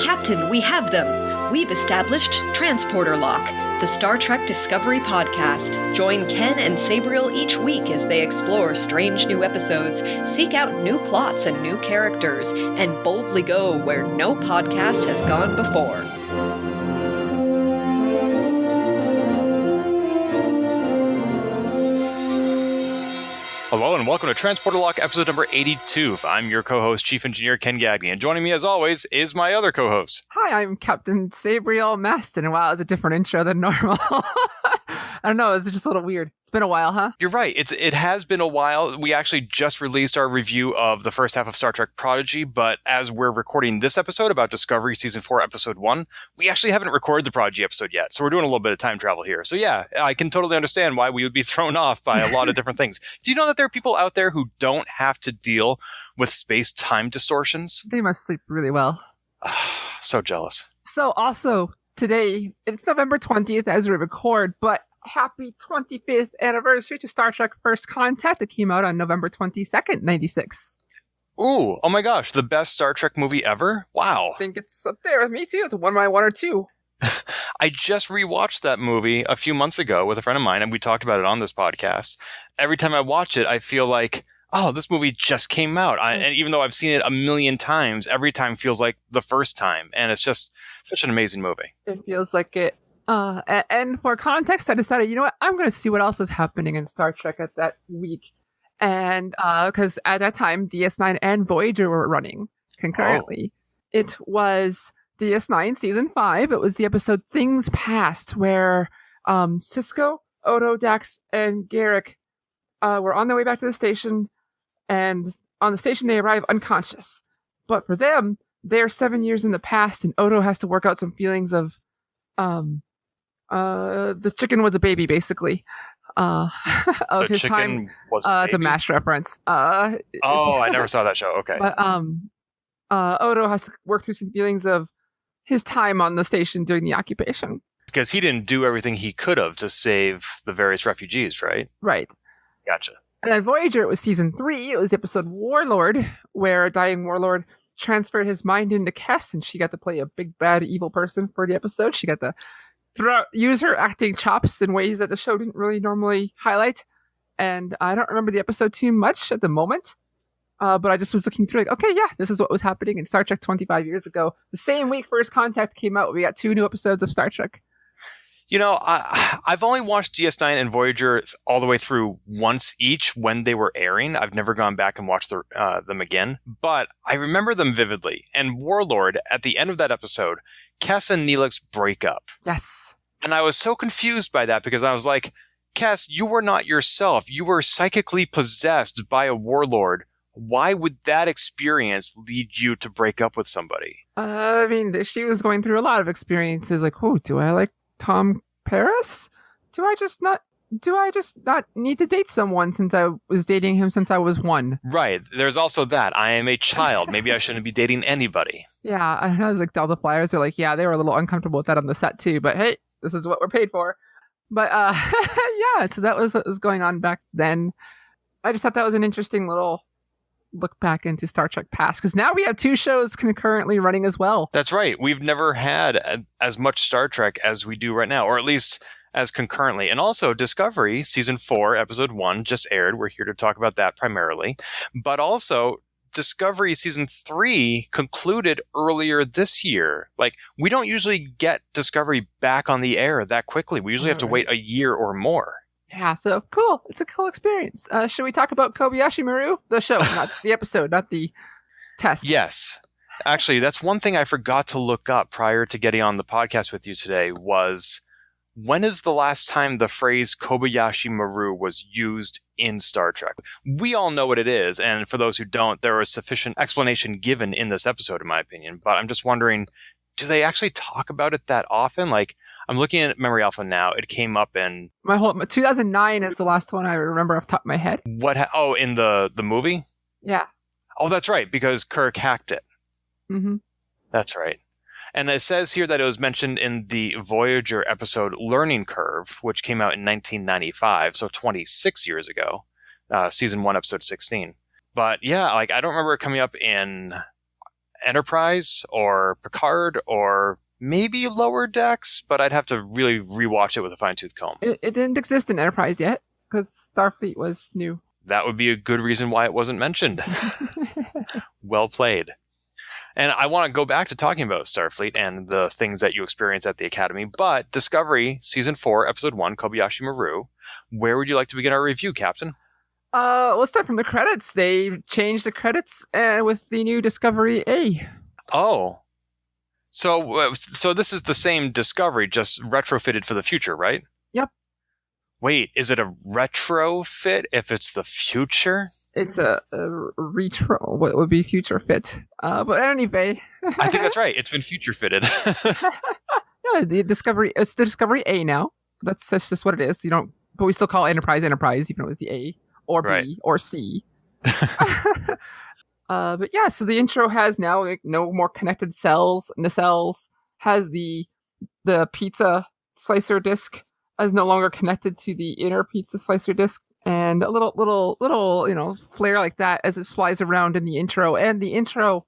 Captain, we have them. We've established Transporter Lock, the Star Trek Discovery podcast. Join Ken and Sabriel each week as they explore strange new episodes, seek out new plots and new characters, and boldly go where no podcast has gone before. Hello and welcome to Transporter Lock episode number 82. I'm your co-host, Chief Engineer Ken Gagne, and joining me as always is my other co-host. Hi, I'm Captain Sabriel Maston. Wow, it's a different intro than normal. I don't know, it's just a little weird. It's been a while, huh? You're right. It has been a while. We actually just released our review of the first half of Star Trek Prodigy, but as we're recording this episode about Discovery Season 4, Episode 1, we actually haven't recorded the Prodigy episode yet, so we're doing a little bit of time travel here. So yeah, I can totally understand why we would be thrown off by a lot of different things. Do you know that there are people out there who don't have to deal with space-time distortions? They must sleep really well. So jealous. So also, today, it's November 20th as we record, but happy 25th anniversary to Star Trek First Contact that came out on November 22nd, 96. Ooh, oh my gosh, the best Star Trek movie ever? Wow. I think it's up there with me too. It's one of my one or two. I just rewatched that movie a few months ago with a friend of mine, and we talked about it on this podcast. Every time I watch it, I feel like, oh, this movie just came out. And even though I've seen it a million times, every time feels like the first time. And it's just such an amazing movie. It feels like it. And for context, I decided, you know what, I'm going to see what else was happening in Star Trek at that week. And because at that time, DS9 and Voyager were running concurrently. Oh. It was DS9 Season 5. It was the episode Things Past, where Sisko, Odo, Dax, and Garrick were on their way back to the station. And on the station, they arrive unconscious. But for them, they're 7 years in the past, and Odo has to work out some feelings of the chicken was a baby, basically. Of the his chicken time. Was a it's a baby? MASH reference. I never saw that show. Okay. But Odo has to work through some feelings of his time on the station during the occupation. Because he didn't do everything he could have to save the various refugees, right? Right. Gotcha. And then Voyager, it was Season 3. It was the episode Warlord, where a dying Warlord transferred his mind into Kes, and she got to play a big, bad, evil person for the episode. She got to use her acting chops in ways that the show didn't really normally highlight. And I don't remember the episode too much at the moment, but I just was looking through like, okay, yeah, this is what was happening in Star Trek 25 years ago. The same week First Contact came out, we got 2 new episodes of Star Trek. You know, I've only watched DS9 and Voyager all the way through once each when they were airing. I've never gone back and watched them again, but I remember them vividly. And Warlord, at the end of that episode, Kes and Neelix break up. Yes. And I was so confused by that because I was like, Kes, you were not yourself. You were psychically possessed by a warlord. Why would that experience lead you to break up with somebody? I mean, she was going through a lot of experiences. Like, oh, do I like Tom Paris? Do I just not need to date someone since I was dating him since I was 1? Right. There's also that. I am a child. Maybe I shouldn't be dating anybody. Yeah, I know. Like Delta Flyers are like, yeah, they were a little uncomfortable with that on the set too. But hey, this is what we're paid for. But yeah, so that was what was going on back then. I just thought that was an interesting little look back into Star Trek past, because now we have 2 shows concurrently running as well. That's right. We've never had as much Star Trek as we do right now, or at least as concurrently. And also Discovery Season 4, Episode 1 just aired. We're here to talk about that primarily. But also Discovery Season 3 concluded earlier this year. Like, we don't usually get Discovery back on the air that quickly. We usually have to wait a year or more. Yeah, so cool. It's a cool experience. Should we talk about Kobayashi Maru? The show, not the episode, not the test. Yes. Actually, that's one thing I forgot to look up prior to getting on the podcast with you today was, when is the last time the phrase Kobayashi Maru was used in Star Trek? We all know what it is, and for those who don't, there was sufficient explanation given in this episode, in my opinion. But I'm just wondering, do they actually talk about it that often? Like, I'm looking at Memory Alpha now. It came up in... 2009 is the last one I remember off the top of my head. What? In the movie? Yeah. Oh, that's right, because Kirk hacked it. Mm-hmm. That's right. And it says here that it was mentioned in the Voyager episode Learning Curve, which came out in 1995, so 26 years ago, Season 1, Episode 16. But yeah, like, I don't remember it coming up in Enterprise or Picard or maybe Lower Decks, but I'd have to really rewatch it with a fine-tooth comb. It didn't exist in Enterprise yet because Starfleet was new. That would be a good reason why it wasn't mentioned. Well played. And I want to go back to talking about Starfleet and the things that you experience at the Academy, but Discovery, Season 4, Episode 1, Kobayashi Maru, where would you like to begin our review, Captain? Let's start from the credits. They changed the credits with the new Discovery A. Oh. So this is the same Discovery, just retrofitted for the future, right? Yep. Wait, is it a retrofit if it's the future? It's a retro. What would be future fit? But anyway, I think that's right. It's been future fitted. yeah, the Discovery. It's the Discovery A now. That's just what it is. You don't, but we still call Enterprise, even though it was the A or B right. or C. But yeah, so the intro has now like, no more connected cells. Nacelles has the pizza slicer disc is no longer connected to the inner pizza slicer disc. And a little, flare like that as it flies around in the intro. And the intro,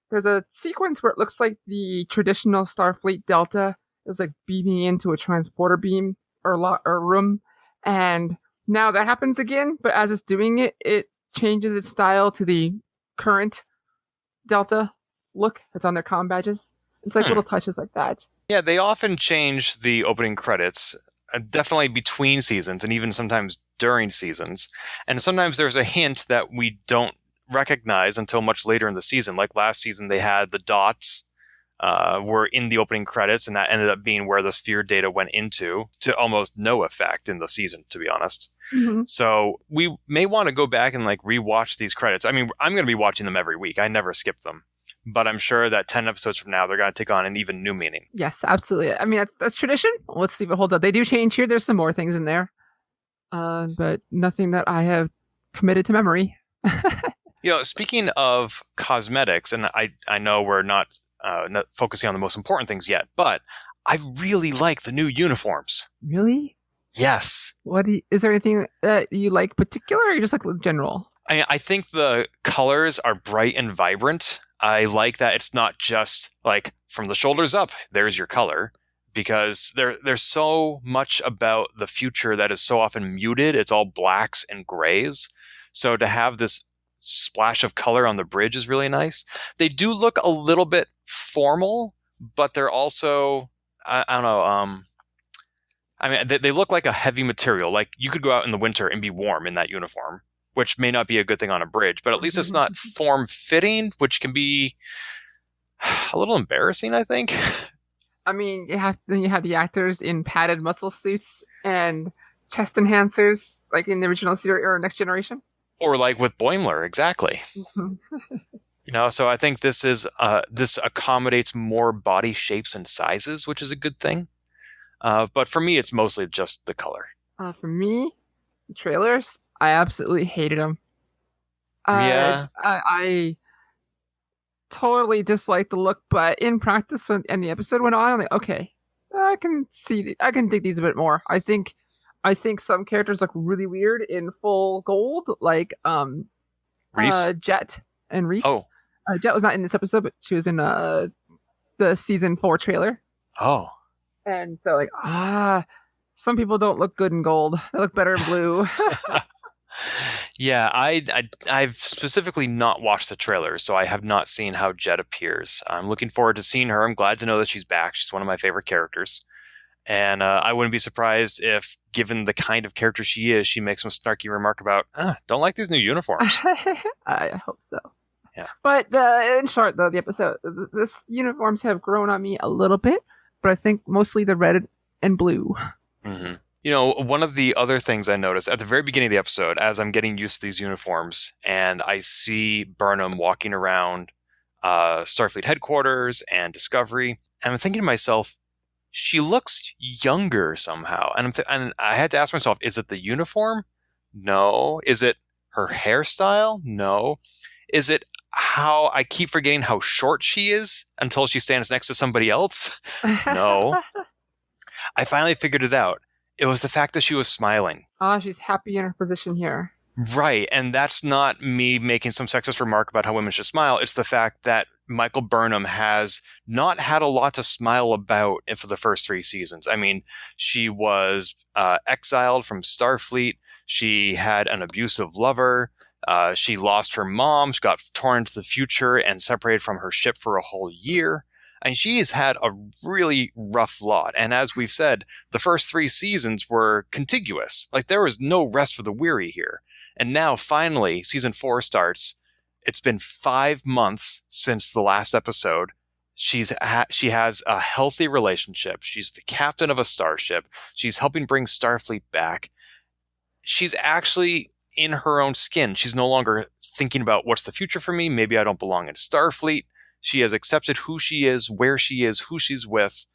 there's a sequence where it looks like the traditional Starfleet Delta is like beaming into a transporter beam or room. And now that happens again, but as it's doing it, it changes its style to the current Delta look that's on their comm badges. It's like little touches like that. Yeah, they often change the opening credits, definitely between seasons and even sometimes during seasons. And sometimes there's a hint that we don't recognize until much later in the season. Like last season, they had the dots were in the opening credits, and that ended up being where the sphere data went into to almost no effect in the season, to be honest. Mm-hmm. So we may want to go back and like rewatch these credits. I mean, I'm going to be watching them every week. I never skip them. But I'm sure that 10 episodes from now, they're going to take on an even new meaning. Yes, absolutely. I mean, that's tradition. Let's see if it holds up. They do change here. There's some more things in there. But nothing that I have committed to memory. Speaking of cosmetics, and I know we're not focusing on the most important things yet, but I really like the new uniforms. Really? Yes. Is there anything that you like particular, or you just like general? I think the colors are bright and vibrant. I like that it's not just like from the shoulders up, there's your color, because there's so much about the future that is so often muted. It's all blacks and grays. So to have this splash of color on the bridge is really nice. They do look a little bit formal, but they're also, I don't know, I mean, they look like a heavy material. Like you could go out in the winter and be warm in that uniform, which may not be a good thing on a bridge, but at least it's not form-fitting, which can be a little embarrassing, I think. I mean, you have the actors in padded muscle suits and chest enhancers, like in the original series or Next Generation. Or like with Boimler, exactly. So I think this accommodates more body shapes and sizes, which is a good thing. But for me, it's mostly just the color. For me, the trailers, I absolutely hated them. Yeah. I totally disliked the look, but in practice and the episode went on, I'm like, okay, I can dig these a bit more. I think some characters look really weird in full gold, like Reese? Jet and Reese. Oh. Jet was not in this episode, but she was in the season 4 trailer. Oh. And so some people don't look good in gold. They look better in blue. Yeah, I've specifically not watched the trailer, so I have not seen how Jet appears. I'm looking forward to seeing her. I'm glad to know that she's back. She's one of my favorite characters. And I wouldn't be surprised if, given the kind of character she is, she makes some snarky remark about, don't like these new uniforms. I hope so. Yeah. But in short, though, the episode, the uniforms have grown on me a little bit, but I think mostly the red and blue. Mm-hmm. One of the other things I noticed at the very beginning of the episode, as I'm getting used to these uniforms, and I see Burnham walking around Starfleet headquarters and Discovery, and I'm thinking to myself, she looks younger somehow. And I had to ask myself, is it the uniform? No. Is it her hairstyle? No. Is it how I keep forgetting how short she is until she stands next to somebody else? No. I finally figured it out. It was the fact that she was smiling. She's happy in her position here. Right. And that's not me making some sexist remark about how women should smile. It's the fact that Michael Burnham has not had a lot to smile about for the first 3 seasons. I mean, she was exiled from Starfleet. She had an abusive lover. She lost her mom. She got torn into the future and separated from her ship for a whole year. And she has had a really rough lot. And as we've said, the first 3 seasons were contiguous. Like, there was no rest for the weary here. And now, finally, season 4 starts. It's been 5 months since the last episode. She has a healthy relationship. She's the captain of a starship. She's helping bring Starfleet back. She's actually in her own skin. She's no longer thinking about what's the future for me. Maybe I don't belong in Starfleet. She has accepted who she is, where she is, who she's with.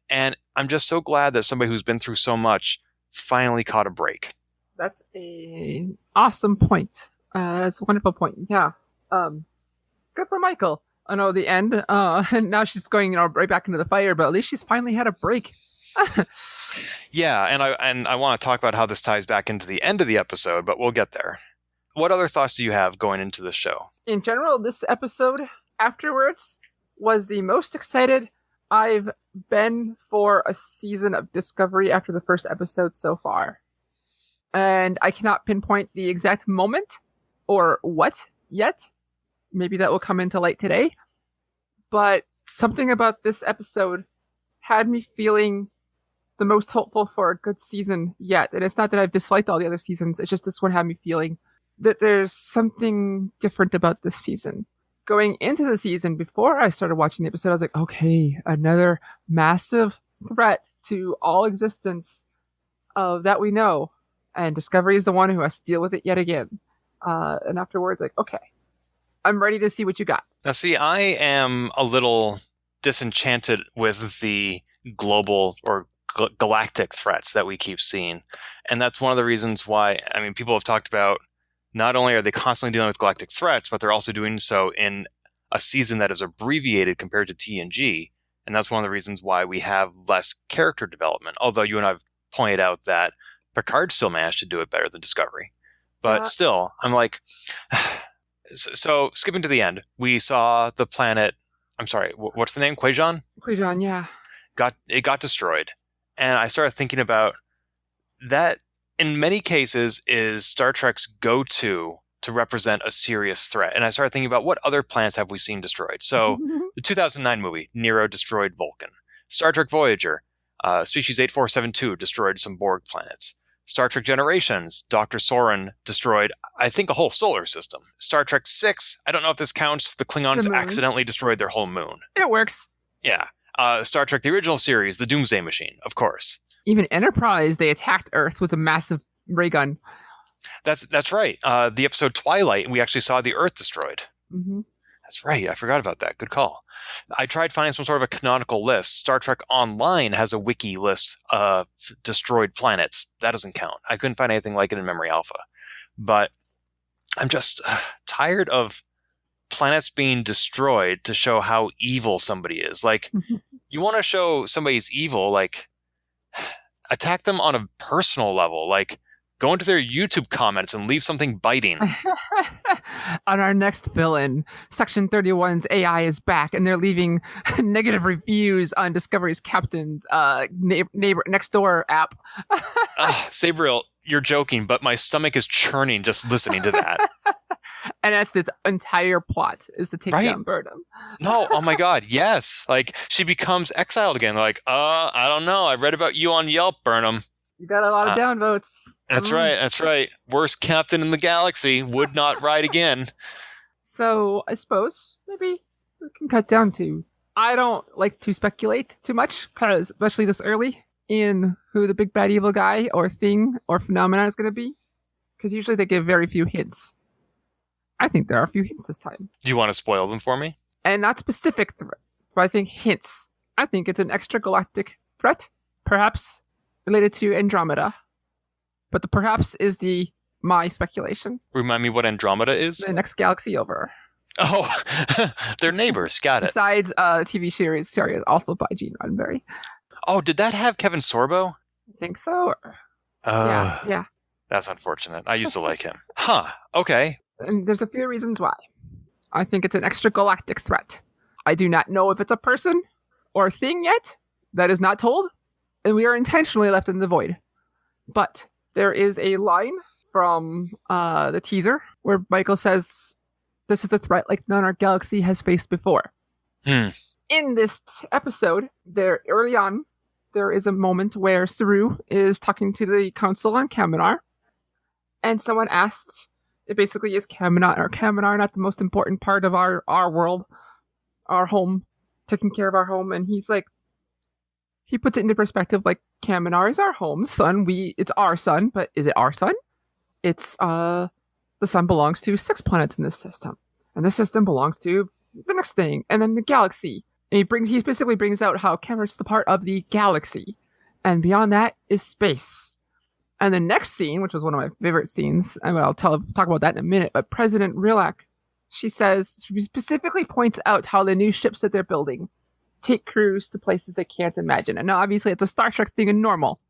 And I'm just so glad that somebody who's been through so much finally caught a break. That's an awesome point. That's a wonderful point. Yeah. Good for Michael. I know the end. And now she's going, right back into the fire, but at least she's finally had a break. Yeah, and I want to talk about how this ties back into the end of the episode, but we'll get there. What other thoughts do you have going into the show? In general, this episode afterwards was the most excited I've been for a season of Discovery after the first episode so far. And I cannot pinpoint the exact moment or what yet. Maybe that will come into light today. But something about this episode had me feeling the most hopeful for a good season yet. And it's not that I've disliked all the other seasons. It's just this one had me feeling that there's something different about this season. Going into the season, before I started watching the episode, I was like, okay, another massive threat to all existence that we know. And Discovery is the one who has to deal with it yet again. And afterwards, like, okay, I'm ready to see what you got. Now, see, I am a little disenchanted with the global or galactic threats that we keep seeing. And that's one of the reasons why, I mean, people have talked about not only are they constantly dealing with galactic threats, but they're also doing so in a season that is abbreviated compared to TNG. And that's one of the reasons why we have less character development. Although you and I have pointed out that Picard still managed to do it better than Discovery. But still, I'm like, so skipping to the end, we saw the planet, I'm sorry, what's the name? Quajon? Quajon, yeah. It got destroyed. And I started thinking about that in many cases is Star Trek's go-to to represent a serious threat. And I started thinking about what other planets have we seen destroyed. So the 2009 movie, Nero destroyed Vulcan. Star Trek Voyager, Species 8472 destroyed some Borg planets. Star Trek Generations, Dr. Soren destroyed, I think, a whole solar system. Star Trek 6, I don't know if this counts, the Klingons accidentally destroyed their whole moon. It works. Yeah. Star Trek, the original series, the Doomsday Machine, of course. Even Enterprise, they attacked Earth with a massive ray gun. That's right. The episode Twilight, we actually saw the Earth destroyed. Mm-hmm. That's right. I forgot about that. Good call. I tried finding some sort of a canonical list. Star Trek Online has a wiki list of destroyed planets. That doesn't count. I couldn't find anything like it in Memory Alpha. But I'm just tired of planets being destroyed to show how evil somebody is. Like, you want to show somebody's evil, like, attack them on a personal level. Like, go into their YouTube comments and leave something biting. On our next villain, Section 31's AI is back, and they're leaving negative reviews on Discovery's Captain's neighbor next door app. Sabriel, you're joking, but my stomach is churning just listening to that. And that's its entire plot, is to take down Burnham. No, oh my God, yes. Like, she becomes exiled again. Like, I don't know. I read about you on Yelp, Burnham. You got a lot of downvotes. That's right. Worst captain in the galaxy. Would not ride again. So, I suppose, maybe we can cut down to... I don't like to speculate too much, because especially this early, in who the big bad evil guy or thing or phenomenon is going to be. Because usually they give very few hints. I think there are a few hints this time. Do you want to spoil them for me? And not specific threat, but I think hints. I think it's an extragalactic threat, perhaps related to Andromeda. But the perhaps is my speculation. Remind me what Andromeda is? The next galaxy over. Oh, they're neighbors. Got it. Besides TV series also by Gene Roddenberry. Oh, did that have Kevin Sorbo? I think so. Yeah. That's unfortunate. I used to like him. Huh. Okay. And there's a few reasons why. I think it's an extragalactic threat. I do not know if it's a person or a thing yet. That is not told. And we are intentionally left in the void. But there is a line from the teaser where Michael says, this is a threat like none our galaxy has faced before. In this episode, early on, there is a moment where Saru is talking to the council on Kaminar, and someone asks, it basically is Kaminar not the most important part of our world, our home, taking care of our home, and he's like, he puts it into perspective, like, Kaminar is our home, sun, it's our sun, but is it our sun? It's, the sun belongs to 6 planets in this system, and this system belongs to the next thing, and then the galaxy. And he specifically brings out how Kamar's the part of the galaxy, and beyond that is space. And the next scene, which was one of my favorite scenes, and I'll talk about that in a minute, but President Rilak, she specifically points out how the new ships that they're building take crews to places they can't imagine. And now, obviously, it's a Star Trek thing and normal,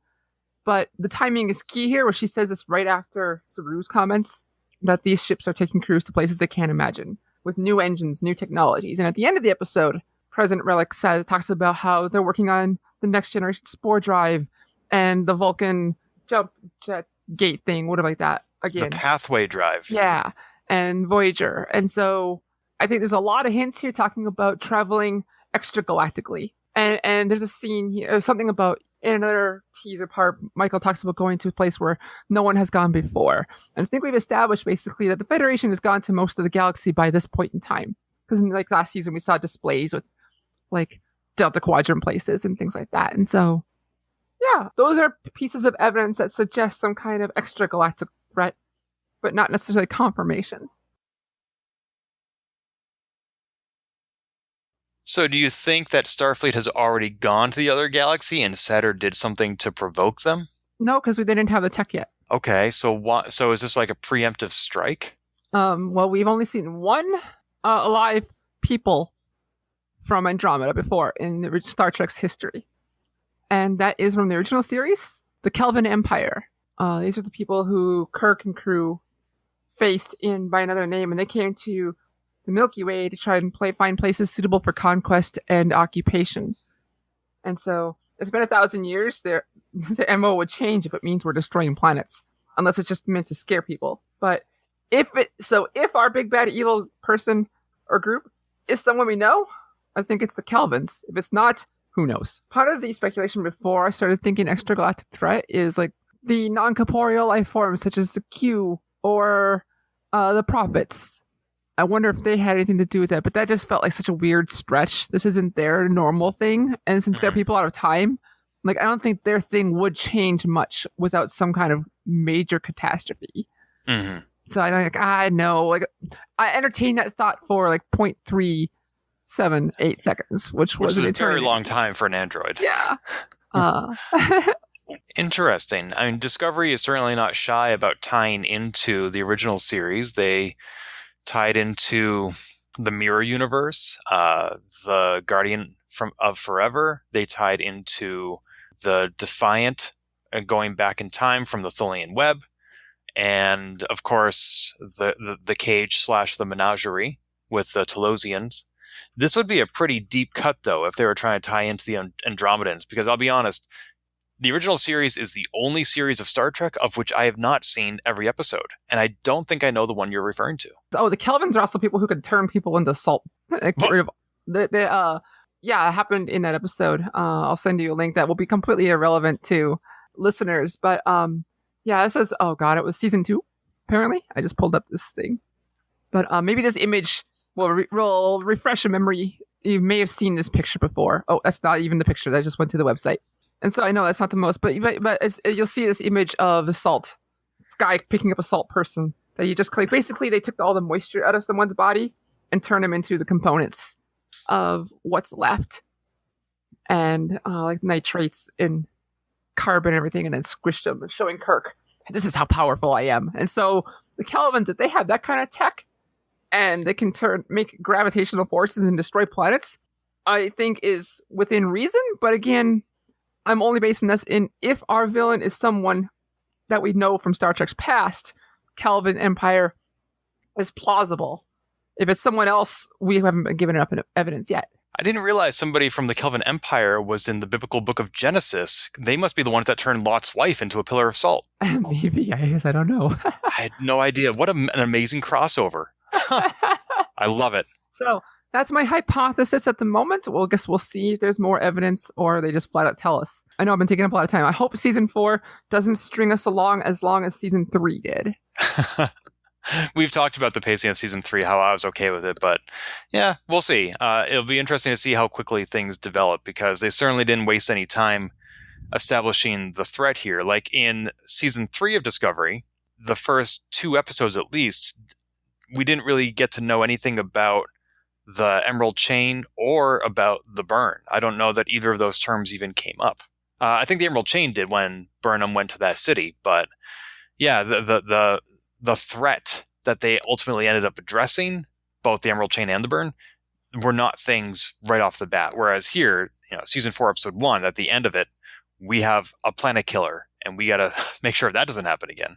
but the timing is key here, where she says this right after Saru's comments, that these ships are taking crews to places they can't imagine, with new engines, new technologies. And at the end of the episode, President Relic talks about how they're working on the next generation spore drive and the Vulcan jump jet gate thing, whatever like that. Again, the pathway drive. Yeah, and Voyager. And so I think there's a lot of hints here talking about traveling extragalactically. And there's a scene here, something about, in another teaser part, Michael talks about going to a place where no one has gone before. And I think we've established basically that the Federation has gone to most of the galaxy by this point in time. Because in like last season, we saw displays with like Delta Quadrant places and things like that. And so, yeah, those are pieces of evidence that suggest some kind of extragalactic threat, but not necessarily confirmation. So do you think that Starfleet has already gone to the other galaxy and said or did something to provoke them? No, because they didn't have the tech yet. Okay, so is this like a preemptive strike? Well, we've only seen one alive people from Andromeda before in the Star Trek's history. And that is from the original series, the Kelvin Empire. These are the people who Kirk and crew faced in by another name, and they came to the Milky Way to try and find places suitable for conquest and occupation. And so it's been 1,000 years. The MO would change if it means we're destroying planets, unless it's just meant to scare people. But if our big bad evil person or group is someone we know, I think it's the Kelvins. If it's not, who knows? Part of the speculation before I started thinking extragalactic threat is like the non-corporeal life forms such as the Q or the Prophets. I wonder if they had anything to do with that, but that just felt like such a weird stretch. This isn't their normal thing, and since they're people out of time, like I don't think their thing would change much without some kind of major catastrophe. Mm-hmm. So I know, like I entertained that thought for like 0.378 seconds, which was a an very long time for an android. Yeah. Interesting. I mean, Discovery is certainly not shy about tying into the original series. They tied into the Mirror Universe, the Guardian of Forever. They tied into the Defiant, going back in time from the Tholian Web, and of course the Cage / the Menagerie with the Telosians. This would be a pretty deep cut, though, if they were trying to tie into the Andromedans, because I'll be honest, the original series is the only series of Star Trek of which I have not seen every episode, and I don't think I know the one you're referring to. Oh, the Kelvins are also people who can turn people into salt. Get rid of yeah, it happened in that episode. I'll send you a link that will be completely irrelevant to listeners, but yeah, this is, oh god, it was season 2, apparently. I just pulled up this thing. But maybe this image will refresh a memory. You may have seen this picture before. Oh, that's not even the picture. That just went to the website. And so I know that's not the most, but you'll see this image of a salt guy picking up a salt person that you just click. Basically, they took all the moisture out of someone's body and turned them into the components of what's left, and like nitrates and carbon and everything, and then squished them, showing Kirk, this is how powerful I am. And so the Kelvins, if they have that kind of tech, and they can make gravitational forces and destroy planets, I think is within reason. But again, I'm only basing this in if our villain is someone that we know from Star Trek's past, Kelvin Empire is plausible. If it's someone else, we haven't been given enough evidence yet. I didn't realize somebody from the Kelvin Empire was in the biblical book of Genesis. They must be the ones that turned Lot's wife into a pillar of salt. Maybe, I guess, I don't know. I had no idea. What an amazing crossover. I love it. So that's my hypothesis at the moment. Well, I guess we'll see if there's more evidence or they just flat out tell us. I know I've been taking up a lot of time. I hope season 4 doesn't string us along as long as season 3 did. We've talked about the pacing of season 3, how I was okay with it, but yeah, we'll see. It'll be interesting to see how quickly things develop, because they certainly didn't waste any time establishing the threat here. Like in season 3 of Discovery, the first 2 episodes at least, we didn't really get to know anything about the Emerald Chain or about the burn. I don't know that either of those terms even came up. I think the Emerald Chain did when Burnham went to that city, but yeah, the threat that they ultimately ended up addressing, both the Emerald Chain and the burn, were not things right off the bat. Whereas here, season 4, episode 1, at the end of it, we have a planet killer, and we got to make sure that doesn't happen again.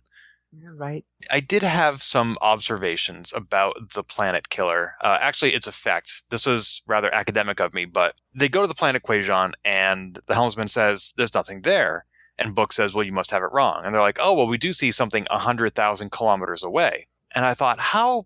Yeah, right. I did have some observations about the planet killer. Actually, its effect. This was rather academic of me, but they go to the planet Quajon, and the helmsman says, there's nothing there. And Book says, well, you must have it wrong. And they're like, oh, well, we do see something 100,000 kilometers away. And I thought, how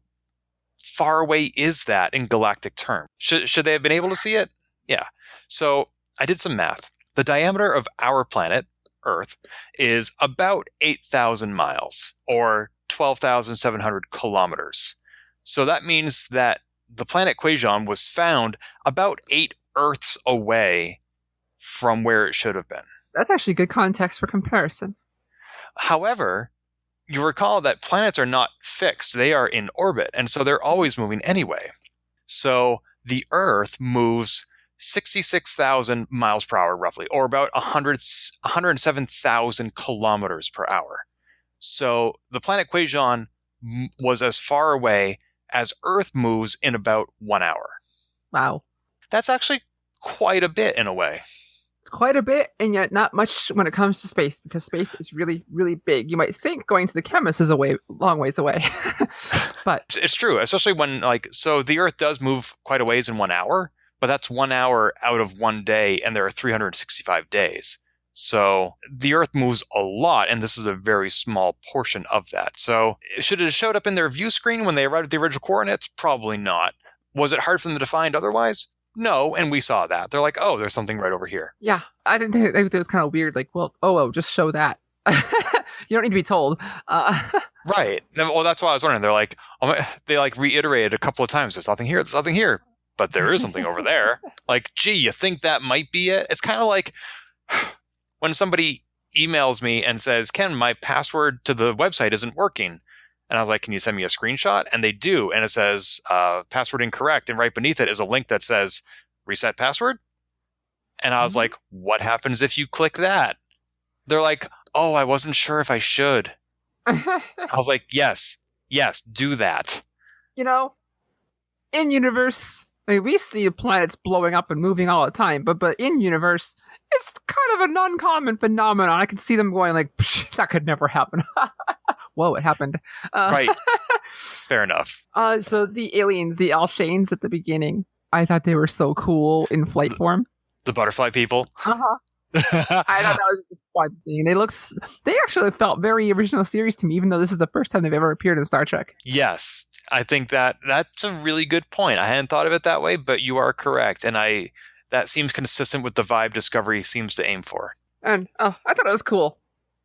far away is that in galactic terms? Should they have been able to see it? Yeah. So I did some math. The diameter of our planet, Earth, is about 8,000 miles, or 12,700 kilometers. So that means that the planet Quajon was found about 8 Earths away from where it should have been. That's actually good context for comparison. However, you recall that planets are not fixed. They are in orbit, and so they're always moving anyway. So the Earth moves 66,000 miles per hour, roughly, or about 107,000 kilometers per hour. So the planet Quajon was as far away as Earth moves in about 1 hour. Wow. That's actually quite a bit in a way. It's quite a bit, and yet not much when it comes to space, because space is really, really big. You might think going to the chemist is long ways away. But it's true, especially when, so the Earth does move quite a ways in 1 hour, but that's 1 hour out of 1 day, and there are 365 days. So the Earth moves a lot, and this is a very small portion of that. So should it have showed up in their view screen when they arrived at the original coordinates? Probably not. Was it hard for them to find otherwise? No, and we saw that. They're like, oh, there's something right over here. Yeah, I didn't think it was kind of weird. Like, well, just show that. You don't need to be told. Right. Well, that's why I was wondering. They're like, they reiterated a couple of times. There's nothing here. There's nothing here. But there is something over there. Like, gee, you think that might be it? It's kind of like when somebody emails me and says, Ken, my password to the website isn't working. And I was like, can you send me a screenshot? And they do. And it says, password incorrect. And right beneath it is a link that says, reset password. And I was like, what happens if you click that? They're like, oh, I wasn't sure if I should. I was like, yes, do that. In universe, we see planets blowing up and moving all the time, but in universe, it's kind of an uncommon phenomenon. I can see them going like, that could never happen. Whoa, it happened. Right. Fair enough. So the aliens, the Alshanes at the beginning, I thought they were so cool in flight form. The butterfly people. Uh-huh. I thought that was a fun thing. They actually felt very original series to me, even though this is the first time they've ever appeared in Star Trek. Yes. I think that's a really good point. I hadn't thought of it that way, but you are correct. And that seems consistent with the vibe Discovery seems to aim for. And I thought it was cool.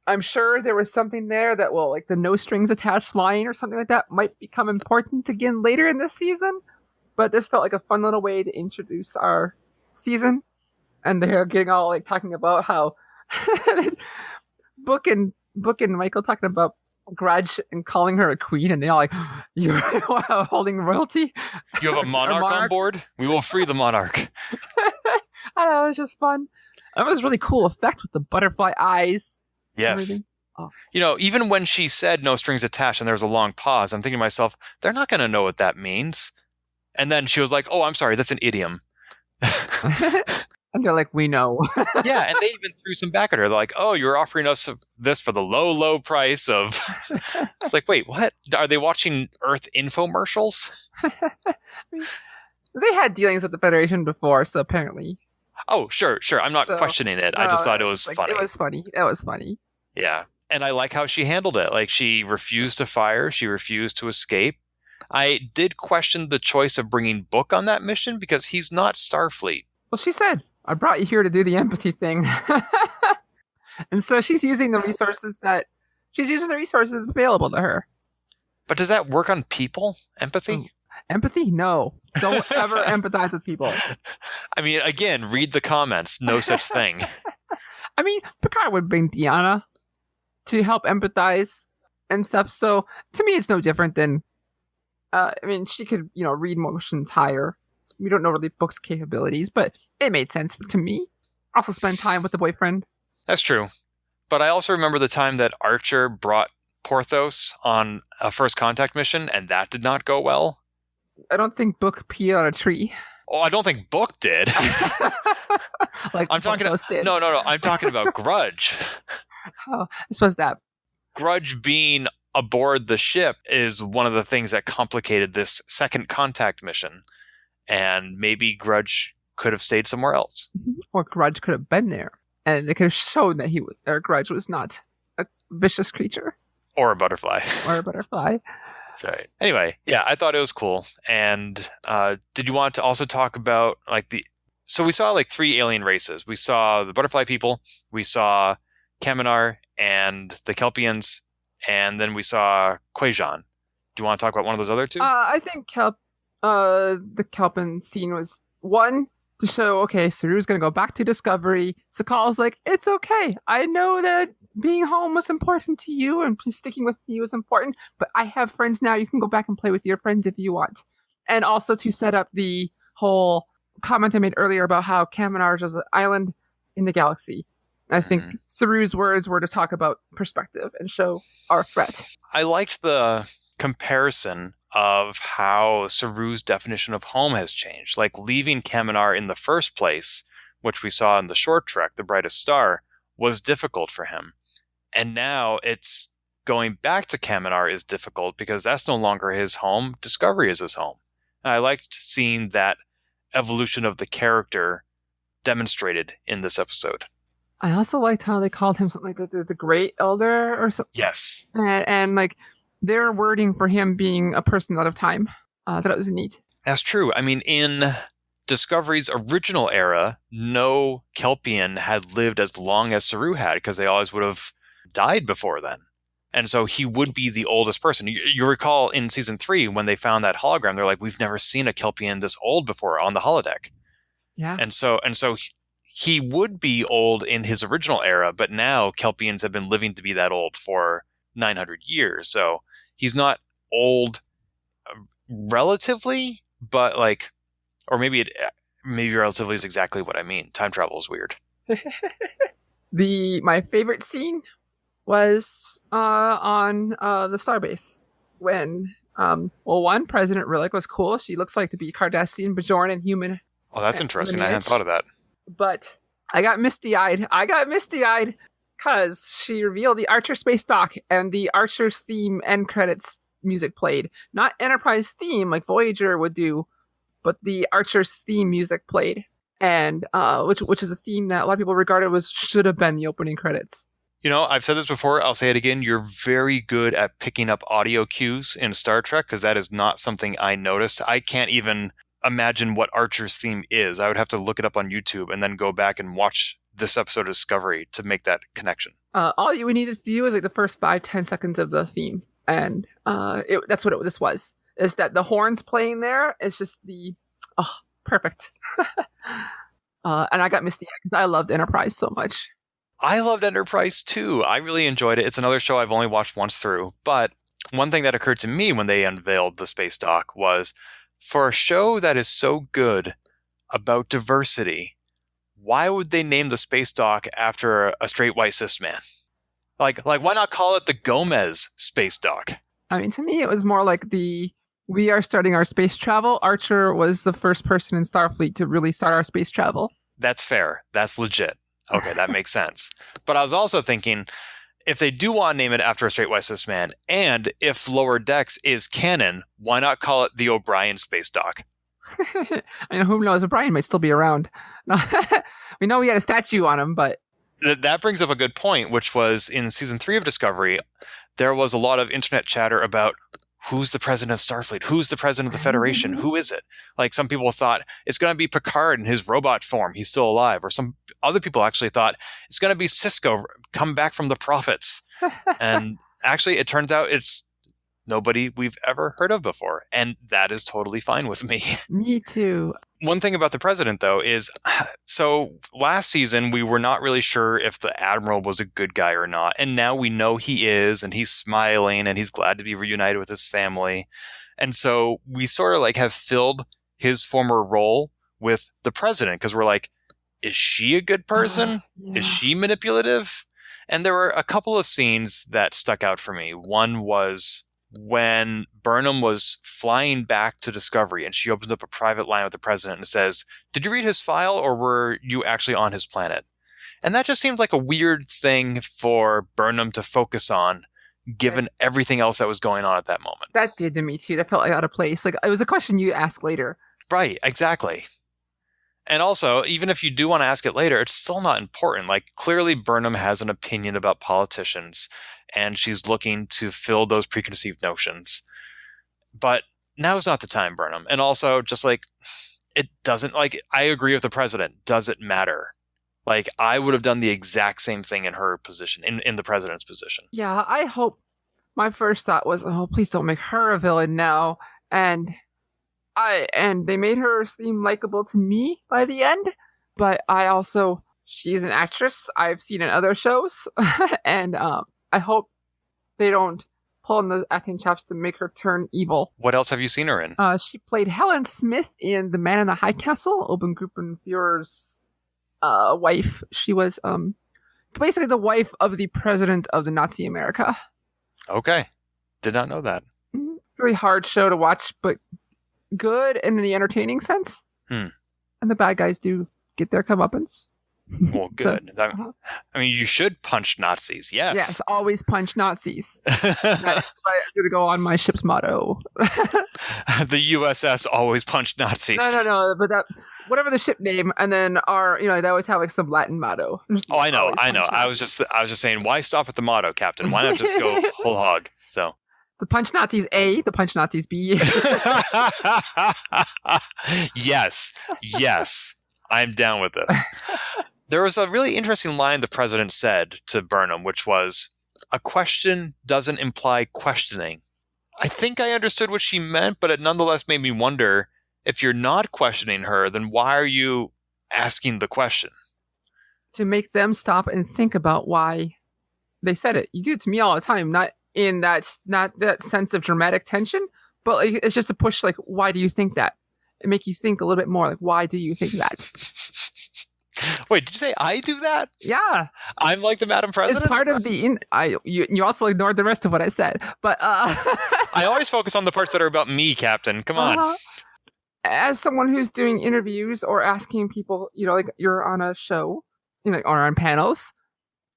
I'm sure there was something there that will, like the no strings attached line or something like that, might become important again later in this season. But this felt like a fun little way to introduce our season. And they're getting all talking about how Book and Michael talking about Grudge and calling her a queen, and they all you're holding royalty. You have a monarch on board? We will free the monarch. I know, it was just fun. That was a really cool effect with the butterfly eyes. Yes. Oh. Even when she said no strings attached and there was a long pause, I'm thinking to myself, they're not going to know what that means. And then she was like, oh, I'm sorry, that's an idiom. And they're like, we know. Yeah, and they even threw some back at her. They're like, oh, you're offering us this for the low, low price of... It's like, wait, what? Are they watching Earth infomercials? They had dealings with the Federation before, so apparently. Oh, sure. I'm not questioning it. I just thought it was funny. It was funny. It was funny. Yeah. And I like how she handled it. Like, she refused to fire. She refused to escape. I did question the choice of bringing Book on that mission because he's not Starfleet. Well, she said, I brought you here to do the empathy thing. And so she's using the resources available to her. But does that work on people? Empathy? Empathy? No. Don't ever empathize with people. I mean, again, read the comments. No such thing. I mean, Picard would bring Deanna to help empathize and stuff. So to me, it's no different than, she could, read emotions higher. We don't know really Book's capabilities, but it made sense to me. Also spend time with the boyfriend. That's true. But I also remember the time that Archer brought Porthos on a first contact mission, and that did not go well. I don't think Book peed on a tree. Oh, I don't think Book did. Like I'm talking about did. No. I'm talking about Grudge. Oh, I suppose that. Grudge being aboard the ship is one of the things that complicated this second contact mission. And maybe Grudge could have stayed somewhere else. Or Grudge could have been there. And it could have shown that Grudge was not a vicious creature. Or a butterfly. That's right. Anyway, yeah, I thought it was cool. And did you want to also talk about so we saw 3 alien races. We saw the butterfly people, we saw Kaminar and the Kelpians, and then we saw Quajan. Do you want to talk about one of those other two? I think the Kelpin scene was one to show, okay, Saru's going to go back to Discovery. Sakal's like, it's okay. I know that being home was important to you and sticking with me was important, but I have friends now. You can go back and play with your friends if you want. And also to set up the whole comment I made earlier about how Kaminar is an island in the galaxy. I think Saru's words were to talk about perspective and show our threat. I liked the comparison of how Saru's definition of home has changed. Like, leaving Kaminar in the first place, which we saw in the short trek, The Brightest Star, was difficult for him. And now it's going back to Kaminar is difficult because that's no longer his home. Discovery is his home. And I liked seeing that evolution of the character demonstrated in this episode. I also liked how they called him something like the Great Elder or something. Yes. And their wording for him being a person out of time. That was neat. That's true. I mean, in Discovery's original era, no Kelpian had lived as long as Saru had because they always would have died before then. And so he would be the oldest person. You recall in season 3 when they found that hologram, they're like, we've never seen a Kelpian this old before on the holodeck. Yeah. And so he would be old in his original era, but now Kelpians have been living to be that old for 900 years. So he's not old relatively, but or maybe relatively is exactly what I mean. Time travel is weird. My favorite scene was on the Starbase when one, President Rillick was cool. She looks like to be Cardassian, Bajoran, and human. Oh, that's interesting. I hadn't thought of that. But I got misty-eyed because she revealed the Archer space dock and the Archer's theme end credits music played. Not Enterprise theme like Voyager would do, but the Archer's theme music played. And which is a theme that a lot of people regarded should have been the opening credits. I've said this before, I'll say it again. You're very good at picking up audio cues in Star Trek because that is not something I noticed. I can't even imagine what Archer's theme is. I would have to look it up on YouTube and then go back and watch this episode of Discovery to make that connection. All you would need to view is the first 5-10 seconds of the theme. And that's what this was. Is that the horns playing there is just perfect. And I got misty-eyed because I loved Enterprise so much. I loved Enterprise too. I really enjoyed it. It's another show I've only watched once through. But one thing that occurred to me when they unveiled the space dock was, for a show that is so good about diversity, why would they name the space dock after a straight white cis man? Like why not call it the Gomez space dock? I mean, to me, it was more like we are starting our space travel. Archer was the first person in Starfleet to really start our space travel. That's fair. That's legit. Okay, that makes sense. But I was also thinking, if they do want to name it after a straight white cis man, and if Lower Decks is canon, why not call it the O'Brien Space Dock? I know, who knows? O'Brien might still be around. We know we had a statue on him, but That brings up a good point, which was in season 3 of Discovery, there was a lot of internet chatter about who's the president of Starfleet, who's the president of the Federation, who is it? Like, some people thought it's going to be Picard in his robot form, he's still alive, or some other people actually thought it's going to be Cisco come back from the Prophets. And actually, it turns out it's nobody we've ever heard of before, and that is totally fine with me. Me too. One thing about the president, though, is so last season we were not really sure if the admiral was a good guy or not, and now we know he is, and he's smiling, and he's glad to be reunited with his family, and so we sort of like have filled his former role with the president, because we're like, is she a good person? Yeah. Is she manipulative? And there were a couple of scenes that stuck out for me. One was when Burnham was flying back to Discovery and she opens up a private line with the president and says, "Did you read his file, or were you actually on his planet?" And that just seemed like a weird thing for Burnham to focus on, given everything else that was going on at that moment. That did to me too. That felt like out of place. Like, it was a question you ask later. Right, exactly. And also, even if you do want to ask it later, it's still not important. Like, clearly Burnham has an opinion about politicians, and she's looking to fill those preconceived notions. But now's not the time, Burnham. And also, just like, it doesn't, like, I agree with the president. Does it matter? Like, I would have done the exact same thing in her position, in the president's position. Yeah, I hope. My first thought was, oh, please don't make her a villain now. And they made her seem likable to me by the end. But I also, she's an actress I've seen in other shows. And I hope they don't pull on those acting chops to make her turn evil. What else have you seen her in? She played Helen Smith in The Man in the High Castle, Oben Gruppenführer's wife. She was basically the wife of the president of the Nazi America. Okay. Did not know that. Really hard show to watch, but good in the entertaining sense. And the bad guys do get their comeuppance. Well, good. So, I mean, you should punch Nazis. Yes. Yes, always punch Nazis. That's going to go on my ship's motto. The USS always punched Nazis. No. But that, whatever the ship name, and then they always have like some Latin motto. Oh, I know. I was just saying, why stop at the motto, Captain? Why not just go whole hog? So. The punch Nazis A, the punch Nazis B. Yes. I'm down with this. There was a really interesting line the president said to Burnham, which was, "A question doesn't imply questioning." I think I understood what she meant, but it nonetheless made me wonder, if you're not questioning her, then why are you asking the question? To make them stop and think about why they said it. You do it to me all the time, not that sense of dramatic tension, but like, it's just to push, like, why do you think that? It make you think a little bit more, like, why do you think that? Wait, did you say I do that? Yeah. I'm like the Madam President? It's part of the... You also ignored the rest of what I said, but... I always focus on the parts that are about me, Captain. Come on. As someone who's doing interviews or asking people, like you're on a show, or on panels,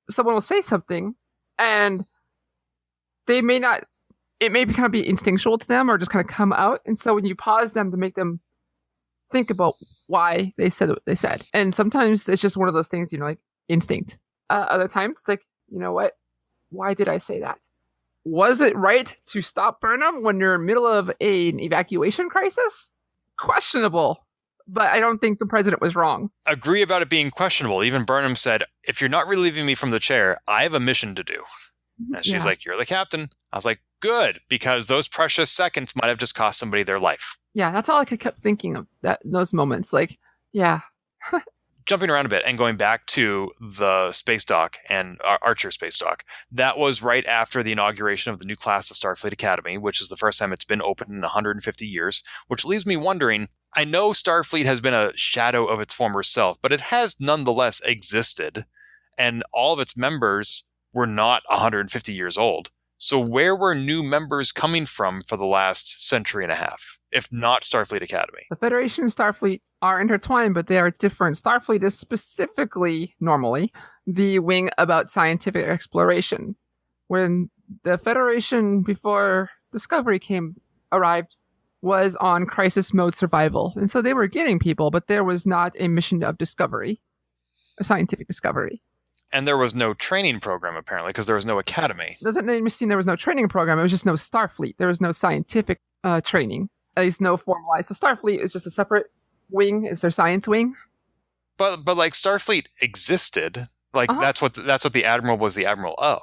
someone will say something, and they may not... It may kind of be instinctual to them or just kind of come out, and so when you pause them to make them think about why they said what they said. And sometimes it's just one of those things, like instinct. Other times it's like, you know what? Why did I say that? Was it right to stop Burnham when you're in the middle of an evacuation crisis? Questionable. But I don't think the president was wrong. Agree about it being questionable. Even Burnham said, if you're not relieving me from the chair, I have a mission to do. And she's like, you're the captain. I was like, good, because those precious seconds might have just cost somebody their life. Yeah, that's all I kept thinking of those moments. Like, yeah. Jumping around a bit and going back to the space dock and Archer space dock, that was right after the inauguration of the new class of Starfleet Academy, which is the first time it's been open in 150 years, which leaves me wondering, I know Starfleet has been a shadow of its former self, but it has nonetheless existed, and all of its members were not 150 years old. So where were new members coming from for the last century and a half, if not Starfleet Academy? The Federation and Starfleet are intertwined, but they are different. Starfleet is specifically, normally, the wing about scientific exploration. When the Federation, before Discovery arrived, was on crisis mode survival. And so they were getting people, but there was not a mission of discovery, a scientific discovery. And there was no training program, apparently, because there was no academy. Doesn't mean there was no training program. It was just no Starfleet. There was no scientific training. At least no formalized. So Starfleet is just a separate wing. Is their science wing? But like Starfleet existed. Like that's what the Admiral was the Admiral of.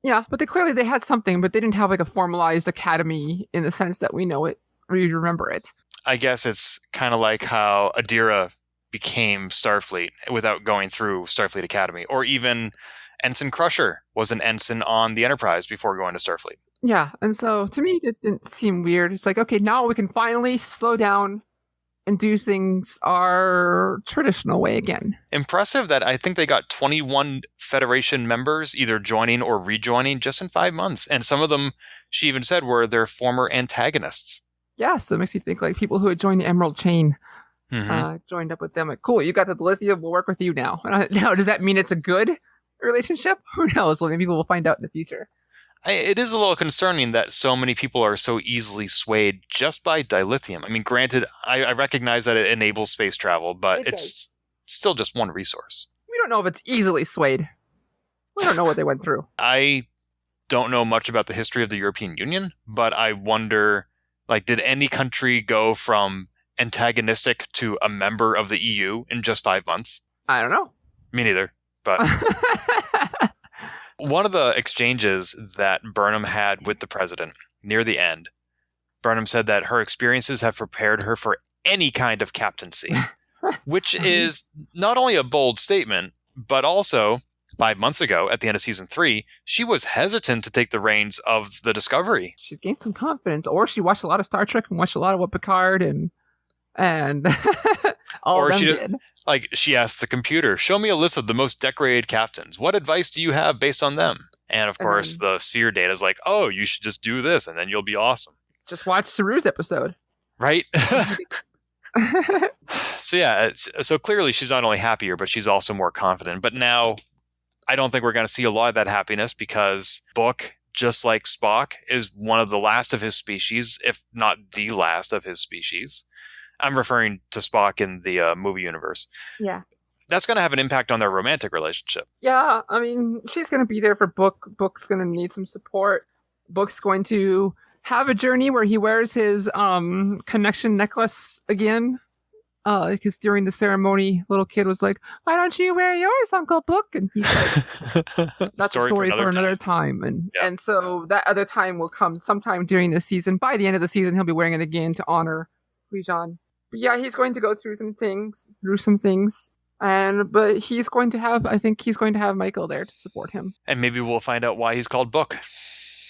Yeah, but they had something, but they didn't have like a formalized academy in the sense that we know it or you remember it. I guess it's kind of like how Adira became Starfleet without going through Starfleet Academy, or even Ensign Crusher was an ensign on the Enterprise before going to Starfleet. Yeah, and so to me it didn't seem weird. It's like, okay, now we can finally slow down and do things our traditional way again. Impressive that I think they got 21 Federation members either joining or rejoining just in 5 months. And some of them, she even said, were their former antagonists. Yeah, so it makes me think like people who had joined the Emerald Chain joined up with them. Like, cool, you got the dilithium, we'll work with you now. Now, does that mean it's a good relationship? Who knows? Well, maybe we'll find out in the future. It is a little concerning that so many people are so easily swayed just by dilithium. I mean, granted, I recognize that it enables space travel, but it's still just one resource. We don't know if it's easily swayed. We don't know what they went through. I don't know much about the history of the European Union, but I wonder, like, did any country go from antagonistic to a member of the EU in just 5 months? I don't know. Me neither, but... One of the exchanges that Burnham had with the president near the end, Burnham said that her experiences have prepared her for any kind of captaincy, which is not only a bold statement, but also 5 months ago at the end of season 3, she was hesitant to take the reins of the Discovery. She's gained some confidence, or she watched a lot of Star Trek and watched a lot of what Picard and all or of them she did. Like, she asked the computer, show me a list of the most decorated captains. What advice do you have based on them? And of course, the sphere data is like, oh, you should just do this and then you'll be awesome. Just watch Saru's episode. Right? So yeah, so clearly she's not only happier, but she's also more confident. But now, I don't think we're going to see a lot of that happiness because Book, just like Spock, is one of the last of his species, if not the last of his species. I'm referring to Spock in the movie universe. Yeah. That's going to have an impact on their romantic relationship. Yeah, I mean, she's going to be there for Book. Book's going to need some support. Book's going to have a journey where he wears his connection necklace again. Because during the ceremony, little kid was like, why don't you wear yours, Uncle Book? And he's like, that's a story for another time. And so that other time will come sometime during the season. By the end of the season, he'll be wearing it again to honor Huijan. But yeah, he's going to go through some things. But he's going to have, I think he's going to have Michael there to support him. And maybe we'll find out why he's called Book.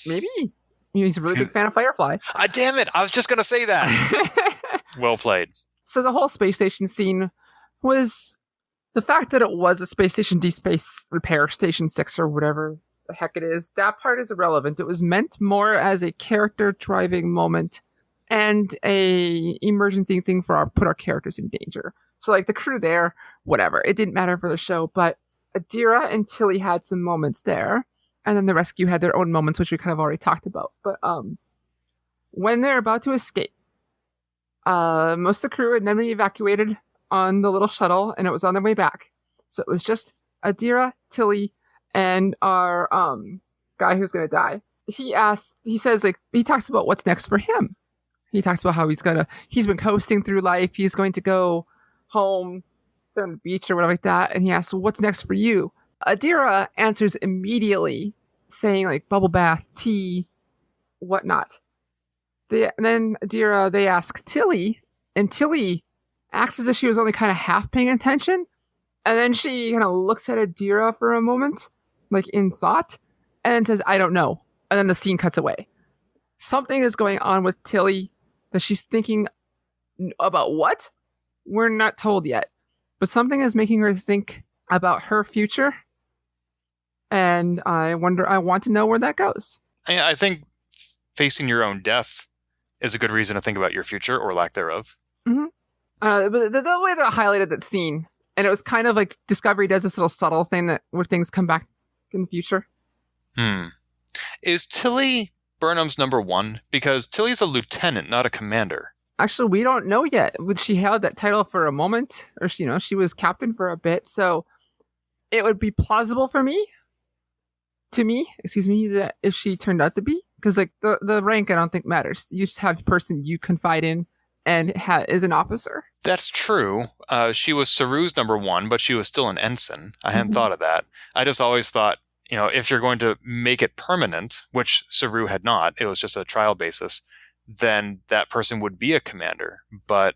Maybe. He's a really big fan of Firefly. Damn it, I was just going to say that. Well played. So the whole space station scene was the fact that it was a space station, Deep Space Repair Station 6 or whatever the heck it is. That part is irrelevant. It was meant more as a character driving moment and a emergency thing for put our characters in danger. So like the crew there, whatever. It didn't matter for the show, but Adira and Tilly had some moments there. And then the rescue had their own moments, which we kind of already talked about. But when they're about to escape, most of the crew had never evacuated on the little shuttle, and it was on their way back. So it was just Adira, Tilly, and our guy who's going to die. He talks about what's next for him. He talks about how he's been coasting through life. He's going to go home, sit on the beach or whatever like that. And he asks, well, what's next for you? Adira answers immediately, saying like bubble bath, tea, whatnot. And then Adira, they ask Tilly, and Tilly acts as if she was only kind of half paying attention. And then she kind of looks at Adira for a moment, like in thought, and then says, I don't know. And then the scene cuts away. Something is going on with Tilly that she's thinking about what? We're not told yet. But something is making her think about her future. And I want to know where that goes. I think facing your own death is a good reason to think about your future or lack thereof. Mm-hmm. But the way that I highlighted that scene, and it was kind of like Discovery does this little subtle thing where things come back in the future. Is Tilly Burnham's number one? Because Tilly's a lieutenant, not a commander. Actually, we don't know yet. She held that title for a moment, or she was captain for a bit. So it would be plausible for me, that if she turned out to be, because like the rank, I don't think matters. You just have the person you confide in and is an officer. That's true. She was Saru's number one, but she was still an ensign. I hadn't thought of that. I just always thought, if you're going to make it permanent, which Saru had not, it was just a trial basis, then that person would be a commander. But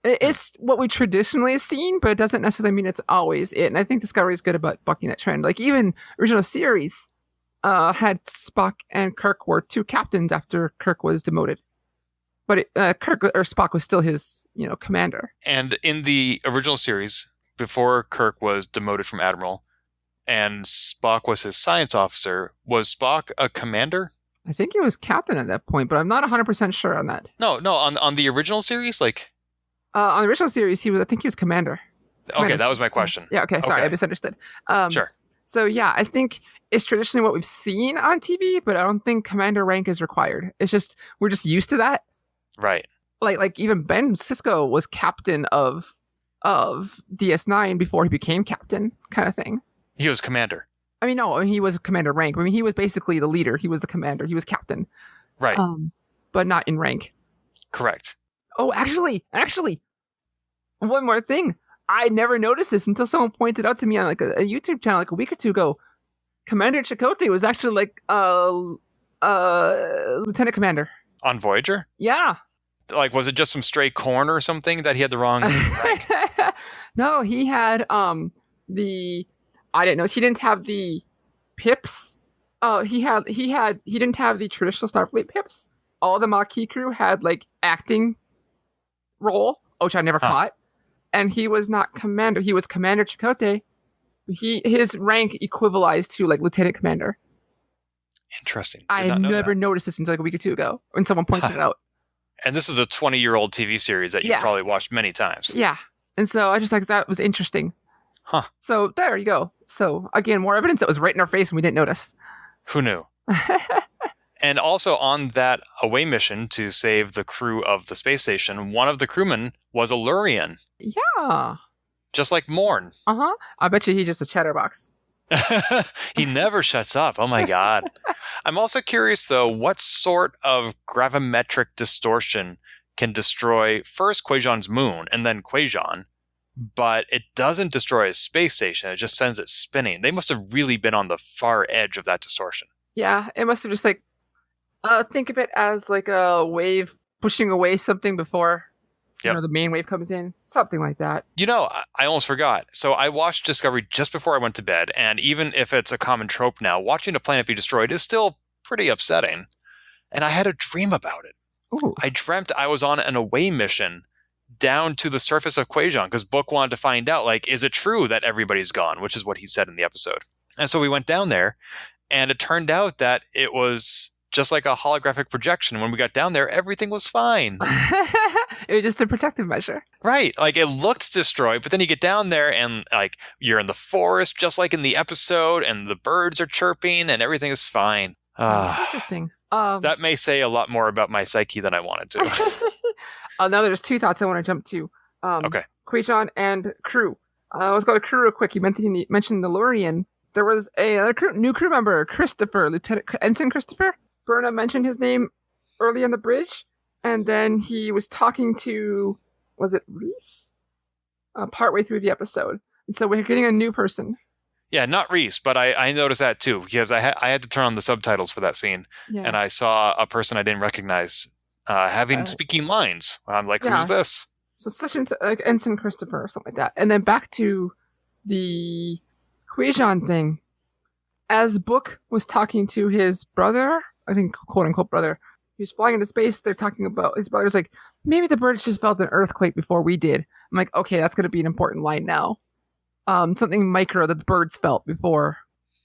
it's what we traditionally have seen, but it doesn't necessarily mean it's always it. And I think Discovery is good about bucking that trend. Like even original series had Spock and Kirk were two captains after Kirk was demoted. But Kirk or Spock was still his, commander. And in the original series, before Kirk was demoted from admiral and Spock was his science officer, was Spock a commander? I think he was captain at that point, but I'm not 100% sure on that. No, on the original series, like on the original series, I think he was commander. Okay, that was my question. Yeah, okay, sorry, I misunderstood. Sure. So yeah, I think it's traditionally what we've seen on TV, but I don't think commander rank is required. It's just we're just used to that. Right. Like even Ben Sisko was captain of DS9 before he became captain, kind of thing. He was commander. I mean, no, he was commander rank. I mean, he was basically the leader. He was the commander. He was captain. Right. But not in rank. Correct. Oh, actually, one more thing. I never noticed this until someone pointed out to me on like a YouTube channel like a week or two ago. Commander Chakotay was actually like lieutenant commander. On Voyager? Yeah. Like, was it just some stray corn or something that he had the wrong rank? No, he had I didn't know. He didn't have the pips. He didn't have the traditional Starfleet pips. All the Maquis crew had like acting role, which I never caught. And he was not commander. He was Commander Chakotay. His rank equivalized to like lieutenant commander. Interesting. I never noticed this until like a week or two ago when someone pointed it out. And this is a 20-year-old TV series that you've probably watched many times. Yeah. And so I just like that was interesting. Huh. So there you go. So again, more evidence that was right in our face and we didn't notice. Who knew? And also on that away mission to save the crew of the space station, one of the crewmen was a Lurian. Yeah. Just like Morn. Uh-huh. I bet you he's just a chatterbox. He never shuts up. Oh my God. I'm also curious though, what sort of gravimetric distortion can destroy first Quajon's moon and then Quajon, but it doesn't destroy a space station. It just sends it spinning. They must have really been on the far edge of that distortion. Yeah, it must have just like, think of it as like a wave pushing away something before the main wave comes in. Something like that. I almost forgot. So I watched Discovery just before I went to bed, and even if it's a common trope now, watching a planet be destroyed is still pretty upsetting. And I had a dream about it. Ooh. I dreamt I was on an away mission down to the surface of Quajon because Book wanted to find out, like, is it true that everybody's gone, which is what he said in the episode. And so we went down there, and it turned out that it was just like a holographic projection. When we got down there, everything was fine. It was just a protective measure. Right. Like, it looked destroyed, but then you get down there and, like, you're in the forest, just like in the episode, and the birds are chirping, and everything is fine. Interesting. That may say a lot more about my psyche than I wanted to. Now there's two thoughts I want to jump to. Okay. Quajon and crew. Let's go to crew real quick. You mentioned the Lurian. There was a new crew member, Christopher, Lieutenant Ensign Christopher. Burnham mentioned his name early on the bridge, and then he was talking to, was it Reese? Partway through the episode. And so we're getting a new person. Yeah, not Reese, but I noticed that too, because I had to turn on the subtitles for that scene, and I saw a person I didn't recognize having speaking lines. I'm like, who's this? So such like Ensign Christopher or something like that. And then back to the Quajon thing. As Book was talking to his brother, I think quote unquote brother, he was flying into space. They're talking about his brother's like, maybe the birds just felt an earthquake before we did. I'm like, okay, that's going to be an important line now. Something micro that the birds felt before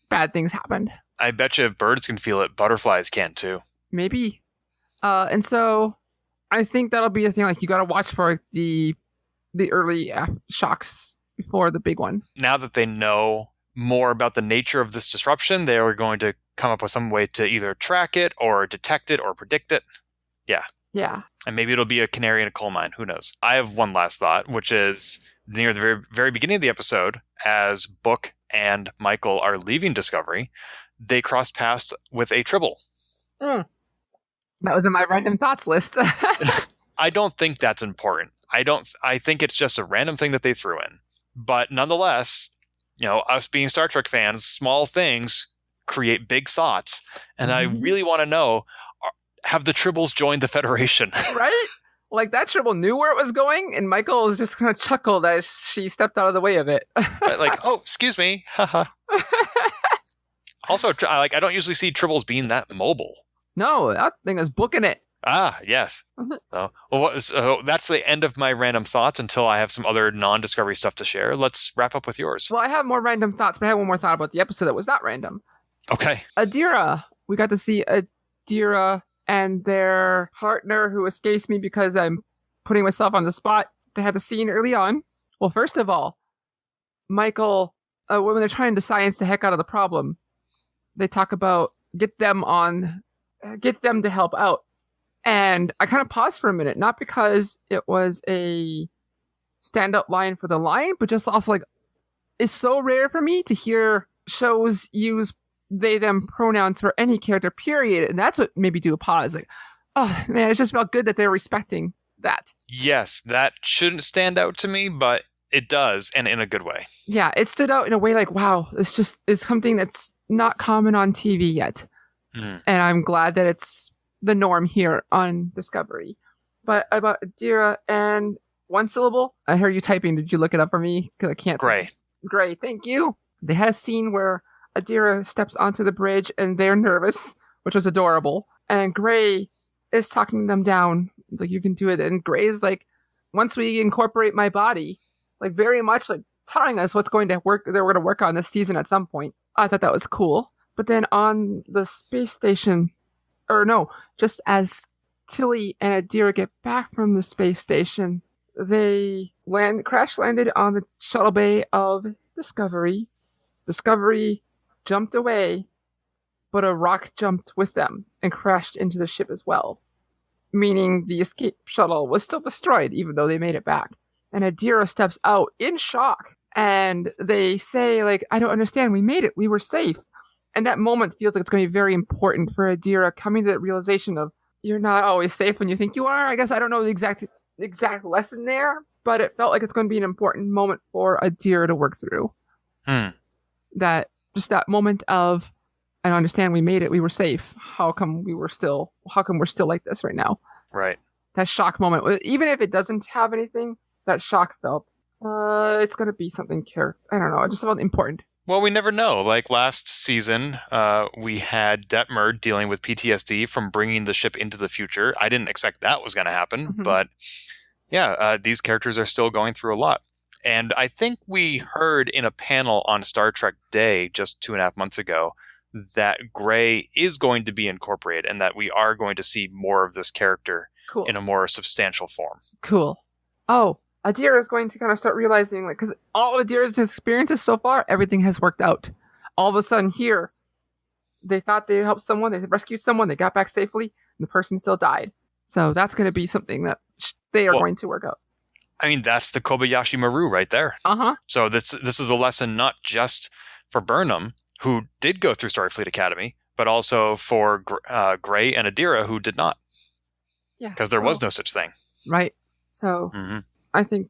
bad things happened. I bet you if birds can feel it, butterflies can too. Maybe. And so I think that'll be a thing. Like, you got to watch for the early shocks before the big one. Now that they know more about the nature of this disruption, they are going to come up with some way to either track it or detect it or predict it. Yeah. And maybe it'll be a canary in a coal mine. Who knows? I have one last thought, which is near the very, very beginning of the episode, as Book and Michael are leaving Discovery, they cross paths with a Tribble. That was in my random thoughts list. I don't think that's important. I think it's just a random thing that they threw in. But nonetheless, us being Star Trek fans, small things create big thoughts. And I really want to know, have the Tribbles joined the Federation? Right? Like, that Tribble knew where it was going, and Michael was just kind of chuckled as she stepped out of the way of it. Like, oh, excuse me. Also, I don't usually see Tribbles being that mobile. No, that thing is booking it. Ah, yes. So that's the end of my random thoughts until I have some other non-Discovery stuff to share. Let's wrap up with yours. Well, I have more random thoughts, but I have one more thought about the episode that was not random. Okay. Adira. We got to see Adira and their partner, who escapes me because I'm putting myself on the spot. They had the scene early on. Well, first of all, Michael, when they're trying to science the heck out of the problem, they talk about get them to help out. And I kind of paused for a minute, not because it was a stand-up line for the line, but just also like, it's so rare for me to hear shows use they, them pronouns for any character, period. And that's what made me do a pause. Like, oh man, it just felt good that they're respecting that. Yes, that shouldn't stand out to me, but it does, and in a good way. Yeah, it stood out in a way like, wow, it's something that's not common on TV yet. And I'm glad that it's the norm here on Discovery. But about Adira and one syllable, I heard you typing. Did you look it up for me? Because I can't. Gray. Gray, thank you. They had a scene where Adira steps onto the bridge and they're nervous, which was adorable. And Gray is talking them down. It's like, you can do it. And Gray is like, once we incorporate my body, like very much like telling us what's going to work, they're going to work on this season at some point. I thought that was cool. But then on the space station, or no, just as Tilly and Adira get back from the space station, they crash landed on the shuttle bay of Discovery. Discovery jumped away, but a rock jumped with them and crashed into the ship as well, meaning the escape shuttle was still destroyed, even though they made it back. And Adira steps out in shock, and they say, like, I don't understand, we made it, we were safe. And that moment feels like it's going to be very important for Adira, coming to that realization of, you're not always safe when you think you are. I guess I don't know the exact lesson there, but it felt like it's going to be an important moment for Adira to work through. That moment of, I don't understand, we made it, we were safe. How come we're still like this right now? Right. That shock moment, even if it doesn't have anything, that shock felt, it's going to be something I don't know, it just felt important. Well, we never know. Like last season, we had Detmer dealing with PTSD from bringing the ship into the future. I didn't expect that was going to happen, but yeah, these characters are still going through a lot. And I think we heard in a panel on Star Trek Day just 2.5 months ago that Gray is going to be incorporated and that we are going to see more of this character in a more substantial form. Cool. Oh, Adira is going to kind of start realizing, like, because all of Adira's experiences so far, everything has worked out. All of a sudden here, they thought they helped someone, they rescued someone, they got back safely, and the person still died. So that's going to be something that they are going to work out. I mean, that's the Kobayashi Maru right there. So this is a lesson not just for Burnham, who did go through Starfleet Academy, but also for Gray and Adira, who did not. Yeah. Because there was no such thing. Right. So I think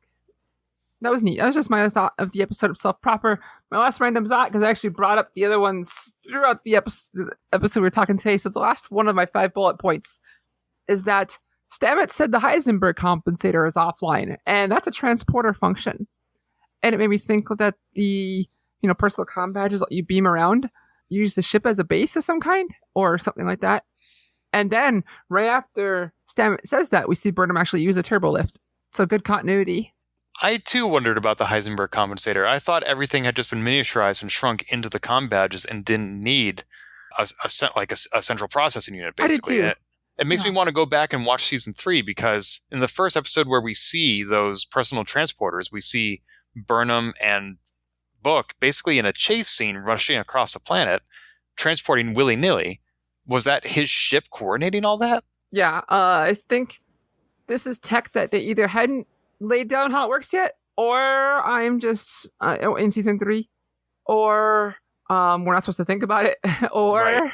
that was neat. That was just my thought of the episode itself proper. My last random thought, because I actually brought up the other ones throughout the episode we were talking today. So the last one of my 5 bullet points is that Stamets said the Heisenberg compensator is offline, and that's a transporter function. And it made me think that the personal comm badges let you beam around, use the ship as a base of some kind, or something like that. And then, right after Stamets says that, we see Burnham actually use a turbo lift. So good continuity. I too wondered about the Heisenberg compensator. I thought everything had just been miniaturized and shrunk into the comm badges and didn't need a central processing unit, basically. I did too. It makes me want to go back and watch season 3 because in the first episode where we see those personal transporters, we see Burnham and Book basically in a chase scene rushing across the planet, transporting willy-nilly. Was that his ship coordinating all that? Yeah, I think this is tech that they either hadn't laid down how it works yet, or I'm just in season 3, or we're not supposed to think about it, or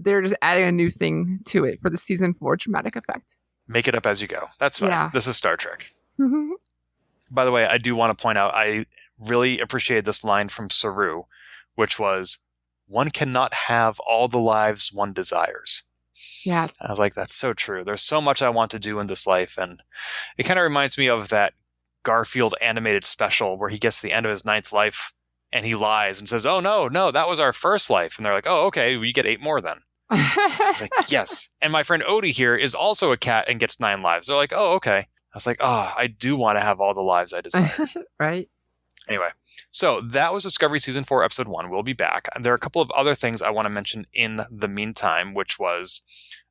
they're just adding a new thing to it for the season 4 dramatic effect. Make it up as you go. That's fine. Yeah. This is Star Trek. By the way, I do want to point out, I really appreciated this line from Saru, which was, "One cannot have all the lives one desires." Yeah. I was like, that's so true. There's so much I want to do in this life. And it kind of reminds me of that Garfield animated special where he gets to the end of his 9th life and he lies and says, "Oh, no, that was our first life." And they're like, "Oh, okay, well, you get 8 more then." Like, yes. And my friend Odie here is also a cat and gets 9 lives. They're like, "Oh, okay." I was like, oh, I do want to have all the lives I desire. Right. Anyway, so that was Discovery Season 4, Episode 1. We'll be back. There are a couple of other things I want to mention in the meantime, which was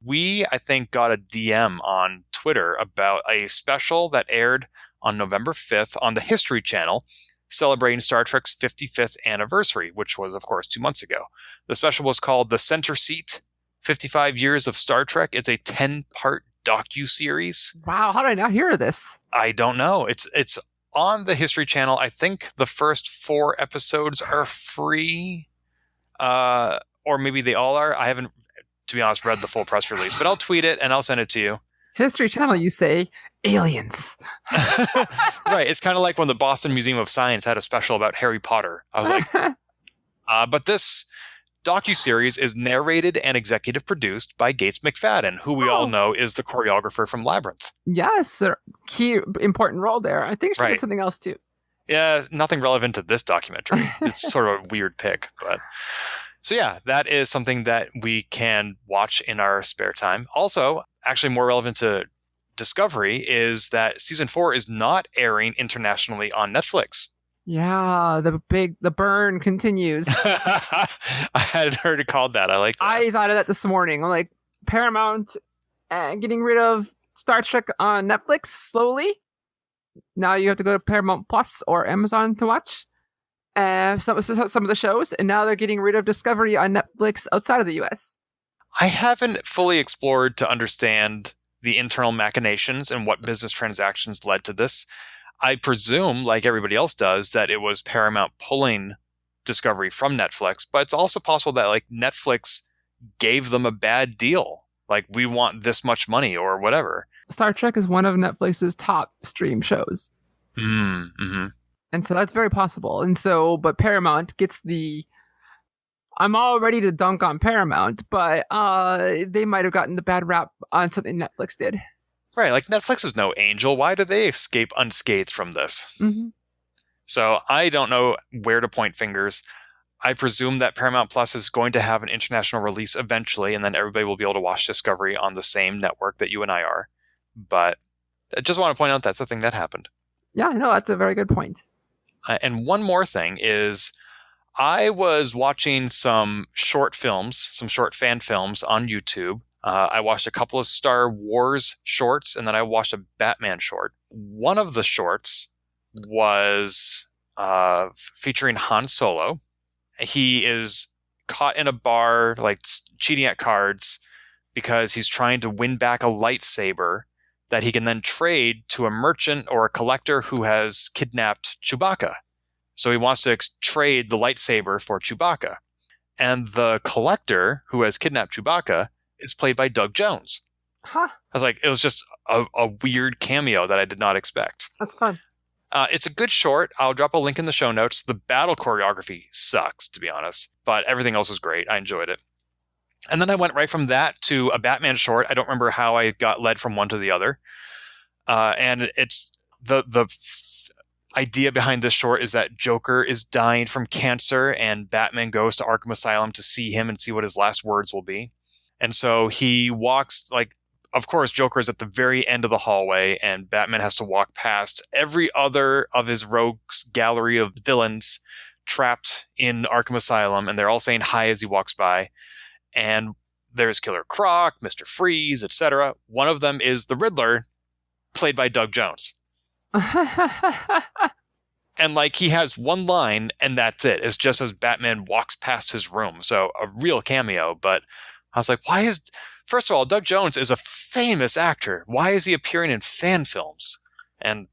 we, I think, got a DM on Twitter about a special that aired on November 5th on the History Channel, celebrating Star Trek's 55th anniversary, which was, of course, 2 months ago. The special was called The Center Seat, 55 Years of Star Trek. It's a 10-part docu-series. Wow, how did I not hear of this? I don't know. It's on the History Channel. I think the first 4 episodes are free, or maybe they all are. I haven't, to be honest, read the full press release, but I'll tweet it and I'll send it to you. History Channel, you say? Aliens. Right. It's kind of like when the Boston Museum of Science had a special about Harry Potter. I was like, but this docuseries is narrated and executive produced by Gates McFadden, who we all know is the choreographer from Labyrinth. Yes, a key important role there. I think she did Right. something else too. Yeah, nothing relevant to this documentary. It's sort of a weird pick, but so yeah, that is something that we can watch in our spare time. Also, actually more relevant to Discovery is that season 4 is not airing internationally on Netflix. Yeah, the burn continues. I hadn't heard it called that. I like that. I thought of that this morning. I'm like, Paramount getting rid of Star Trek on Netflix slowly. Now you have to go to Paramount Plus or Amazon to watch some of the shows, and now they're getting rid of Discovery on Netflix outside of the US. I haven't fully explored to understand the internal machinations and what business transactions led to this. I presume, like everybody else does, that it was Paramount pulling Discovery from Netflix, but it's also possible that like Netflix gave them a bad deal. Like, we want this much money or whatever. Star Trek is one of Netflix's top stream shows. Mm-hmm. And so that's very possible. And so, but Paramount gets I'm all ready to dunk on Paramount, but they might have gotten the bad rap on something Netflix did. Right, like Netflix is no angel. Why do they escape unscathed from this? Mm-hmm. So I don't know where to point fingers. I presume that Paramount Plus is going to have an international release eventually, and then everybody will be able to watch Discovery on the same network that you and I are. But I just want to point out that's the thing that happened. Yeah, no, that's a very good point. And one more thing is I was watching some short films, some short fan films on YouTube. I watched a couple of Star Wars shorts, and then I watched a Batman short. One of the shorts was featuring Han Solo. He is caught in a bar, like cheating at cards, because he's trying to win back a lightsaber that he can then trade to a merchant or a collector who has kidnapped Chewbacca. So he wants to trade the lightsaber for Chewbacca. And the collector who has kidnapped Chewbacca is played by Doug Jones. Huh. I was like, it was just a weird cameo that I did not expect. That's fun. It's a good short. I'll drop a link in the show notes. The battle choreography sucks, to be honest, but everything else was great. I enjoyed it. And then I went right from that to a Batman short. I don't remember how I got led from one to the other. And it's the idea behind this short is that Joker is dying from cancer, and Batman goes to Arkham Asylum to see him and see what his last words will be. And so he walks, like, of course, Joker is at the very end of the hallway, and Batman has to walk past every other of his rogues gallery of villains trapped in Arkham Asylum, and they're all saying hi as he walks by. And there's Killer Croc, Mr. Freeze, etc. One of them is the Riddler, played by Doug Jones. And like he has one line and that's it. It's just as Batman walks past his room. So a real cameo. But I was like, first of all, Doug Jones is a famous actor. Why is he appearing in fan films? And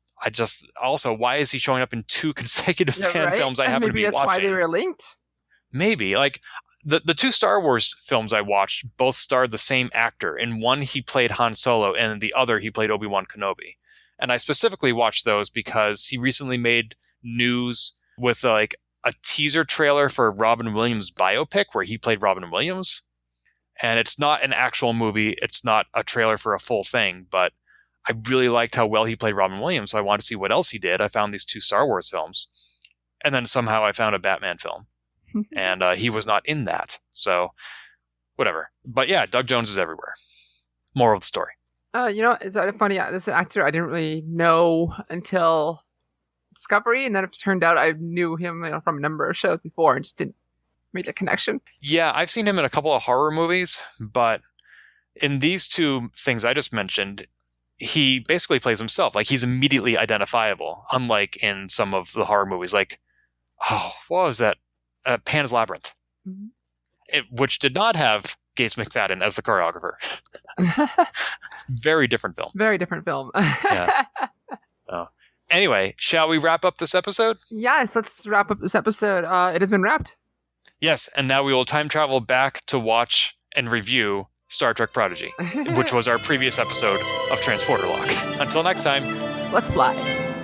why is he showing up in 2 consecutive fan films I happen to be watching? Maybe that's why they were linked. Maybe. Like the 2 Star Wars films I watched both starred the same actor. In one, he played Han Solo, and in the other, he played Obi-Wan Kenobi. And I specifically watched those because he recently made news with like a teaser trailer for Robin Williams' biopic where he played Robin Williams. And it's not an actual movie. It's not a trailer for a full thing, but I really liked how well he played Robin Williams. So I wanted to see what else he did. I found these 2 Star Wars films. And then somehow I found a Batman film. And he was not in that. So whatever. But yeah, Doug Jones is everywhere. Moral of the story. It's funny. This actor I didn't really know until Discovery, and then it turned out I knew him from a number of shows before and just didn't make the connection. Yeah, I've seen him in a couple of horror movies, but in these 2 things I just mentioned, he basically plays himself. Like, he's immediately identifiable, unlike in some of the horror movies. Like, what was that? Pan's Labyrinth, which did not have Gates McFadden as the choreographer. Very different film. Very different film. Yeah. Anyway, shall we wrap up this episode? Yes, let's wrap up this episode. It has been wrapped. Yes, and now we will time travel back to watch and review Star Trek Prodigy, which was our previous episode of Transporter Lock. Until next time, let's fly.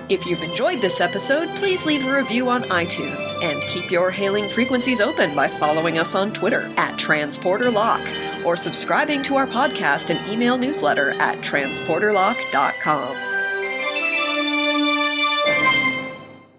If you've enjoyed this episode, please leave a review on iTunes and keep your hailing frequencies open by following us on Twitter @TransporterLock or subscribing to our podcast and email newsletter at transporterlock.com.